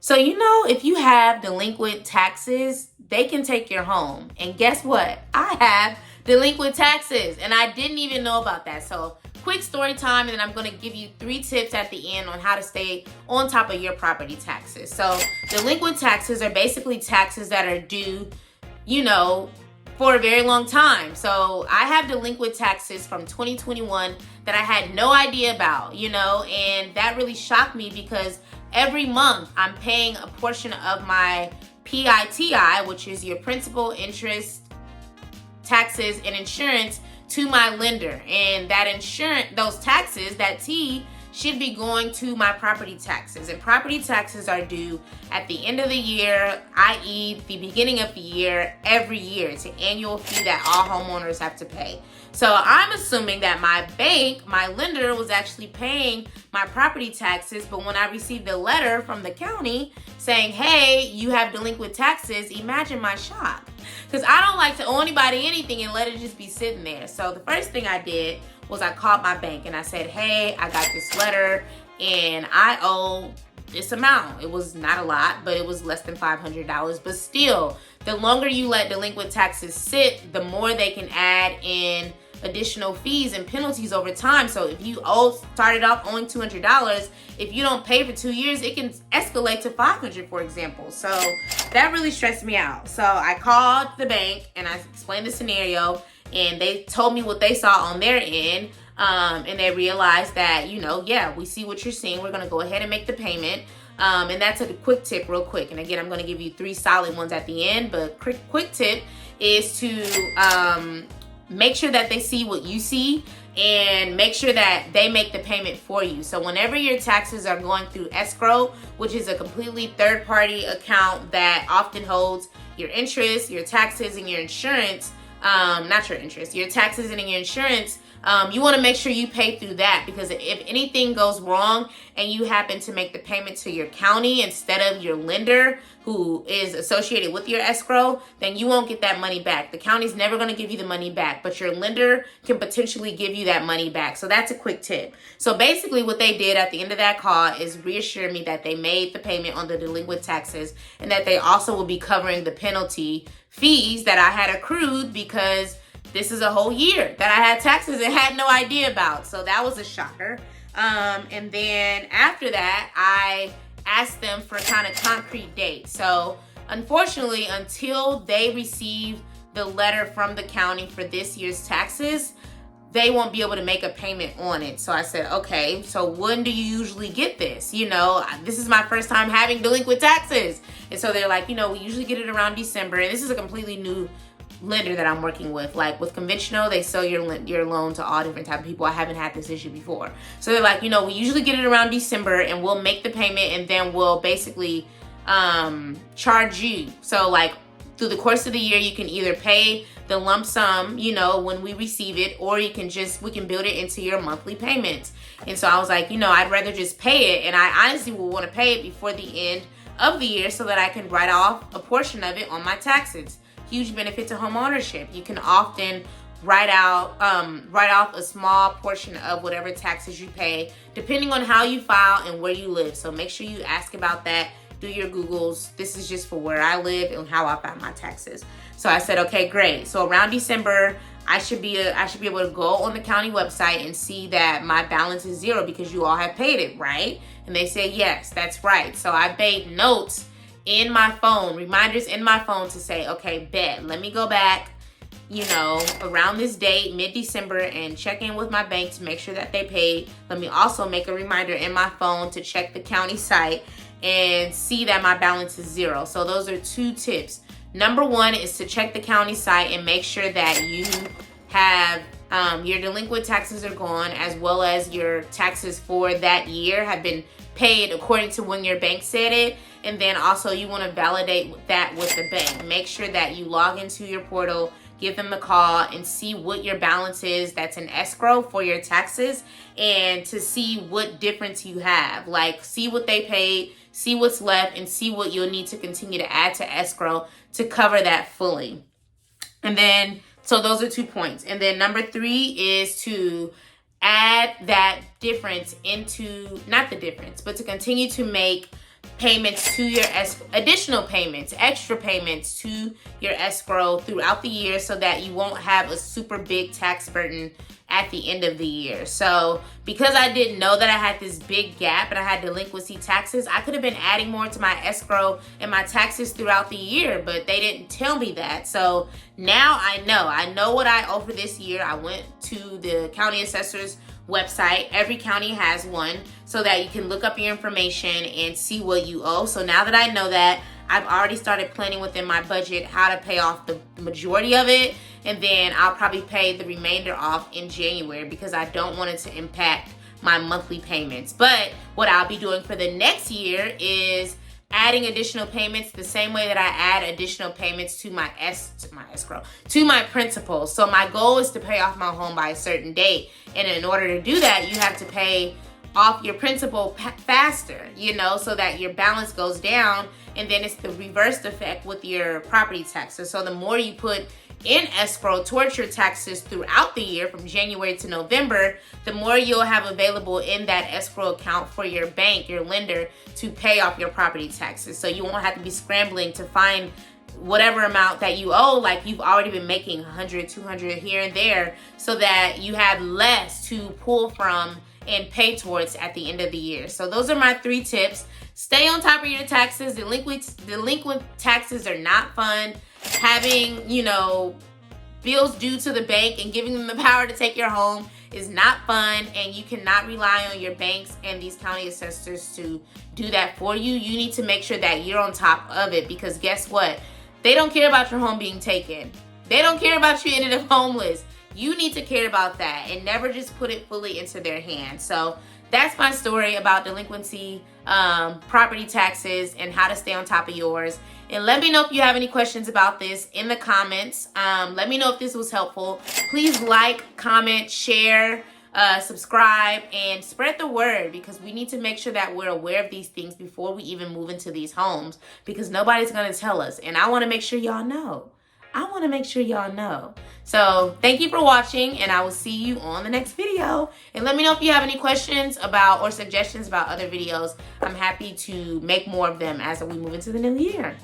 So, if you have delinquent taxes, they can take your home. And guess what? I have delinquent taxes and I didn't even know about that. So, quick story time, and then I'm going to give you 3 tips at the end on how to stay on top of your property taxes. So, delinquent taxes are basically taxes that are due, for a very long time. So, I have delinquent taxes from 2021 that I had no idea about, and that really shocked me because every month I'm paying a portion of my PITI, which is your principal, interest, taxes, and insurance, to my lender. And that insurance, those taxes, that T, should be going to my property taxes. And property taxes are due at the end of the year, i.e. the beginning of the year, every year. It's an annual fee that all homeowners have to pay. So I'm assuming that my bank, my lender, was actually paying my property taxes, but when I received a letter from the county saying, hey, you have delinquent taxes, imagine my shock. Because I don't like to owe anybody anything and let it just be sitting there. So the first thing I did was I called my bank and I said, hey, I got this letter and I owe this amount. It was not a lot, but it was less than $500. But still, the longer you let delinquent taxes sit, the more they can add in additional fees and penalties over time. So if you started off owing $200, if you don't pay for 2 years, it can escalate to $500, for example. So that really stressed me out. So I called the bank and I explained the scenario, and they told me what they saw on their end. And they realized that, yeah, we see what you're seeing. We're going to go ahead and make the payment. And that's a quick tip real quick. And again, I'm going to give you 3 solid ones at the end. But quick tip is to make sure that they see what you see and make sure that they make the payment for you. So whenever your taxes are going through escrow, which is a completely third-party account that often holds your interest, your taxes, and your insurance, not your interest, your taxes and your insurance, you want to make sure you pay through that, because if anything goes wrong and you happen to make the payment to your county instead of your lender who is associated with your escrow, then you won't get that money back. The county's never going to give you the money back, but your lender can potentially give you that money back. So that's a quick tip. So basically what they did at the end of that call is reassure me that they made the payment on the delinquent taxes and that they also will be covering the penalty fees that I had accrued because this is a whole year that I had taxes and had no idea about. So that was a shocker. And then after that, I asked them for kind of concrete dates. So unfortunately, until they receive the letter from the county for this year's taxes, they won't be able to make a payment on it. So I said, okay, so when do you usually get this? This is my first time having delinquent taxes. And so they're like, we usually get it around December. And this is a completely new lender that I'm working with. Like with conventional, they sell your loan to all different type of people. I haven't had this issue before. So they're like, we usually get it around December and we'll make the payment and then we'll basically charge you. So like through the course of the year, you can either pay the lump sum, when we receive it, or we can build it into your monthly payments. And so I was like, I'd rather just pay it. And I honestly will want to pay it before the end of the year so that I can write off a portion of it on my taxes. Huge benefit to home ownership. You can often write off a small portion of whatever taxes you pay, depending on how you file and where you live. So make sure you ask about that. Do your Googles. This is just for where I live and how I file my taxes. So I said, okay, great. So around December, I should be able to go on the county website and see that my balance is 0 because you all have paid it, right? And they say, yes, that's right. So I made notes in my phone, reminders in my phone to say, okay, bet, let me go back, around this date, mid-December, and check in with my bank to make sure that they paid. Let me also make a reminder in my phone to check the county site and see that my balance is 0. So those are 2 tips. Number 1 is to check the county site and make sure that you have your delinquent taxes are gone, as well as your taxes for that year have been paid according to when your bank said it. And then also you want to validate that with the bank. Make sure that you log into your portal, give them a call, and see what your balance is that's in escrow for your taxes, and to see what difference you have. Like, see what they paid, see what's left, and see what you'll need to continue to add to escrow to cover that fully. And then, so those are 2 points. And then number 3 is to add that difference into, not the difference, but to continue to make payments to your additional payments, extra payments to your escrow throughout the year so that you won't have a super big tax burden at the end of the year. So because I didn't know that I had this big gap and I had delinquency taxes, I could have been adding more to my escrow and my taxes throughout the year, but they didn't tell me that. So now I know what I owe for this year. I went to the county assessors website. Every county has one so that you can look up your information and see what you owe. So now that I know that, I've already started planning within my budget how to pay off the majority of it, and then I'll probably pay the remainder off in January because I don't want it to impact my monthly payments. But what I'll be doing for the next year is adding additional payments the same way that I add additional payments to my escrow, to my principal. So my goal is to pay off my home by a certain date. And in order to do that, you have to pay off your principal faster, so that your balance goes down. And then it's the reversed effect with your property taxes. So the more you put in escrow towards your taxes throughout the year from January to November, the more you'll have available in that escrow account for your bank, your lender, to pay off your property taxes. So you won't have to be scrambling to find whatever amount that you owe, like you've already been making 100, 200 here and there, so that you have less to pull from and pay towards at the end of the year. So those are my 3 tips. Stay on top of your taxes. Delinquent taxes are not fun. Having, bills due to the bank and giving them the power to take your home is not fun, and you cannot rely on your banks and these county assessors to do that for you. You need to make sure that you're on top of it, because guess what? They don't care about your home being taken. They don't care about you ending up homeless. You need to care about that and never just put it fully into their hands. So that's my story about delinquency, property taxes, and how to stay on top of yours. And let me know if you have any questions about this in the comments. Let me know if this was helpful. Please like, comment, share, subscribe, and spread the word, because we need to make sure that we're aware of these things before we even move into these homes, because nobody's going to tell us. And I want to make sure y'all know. So thank you for watching, and I will see you on the next video. And let me know if you have any questions about or suggestions about other videos. I'm happy to make more of them as we move into the new year.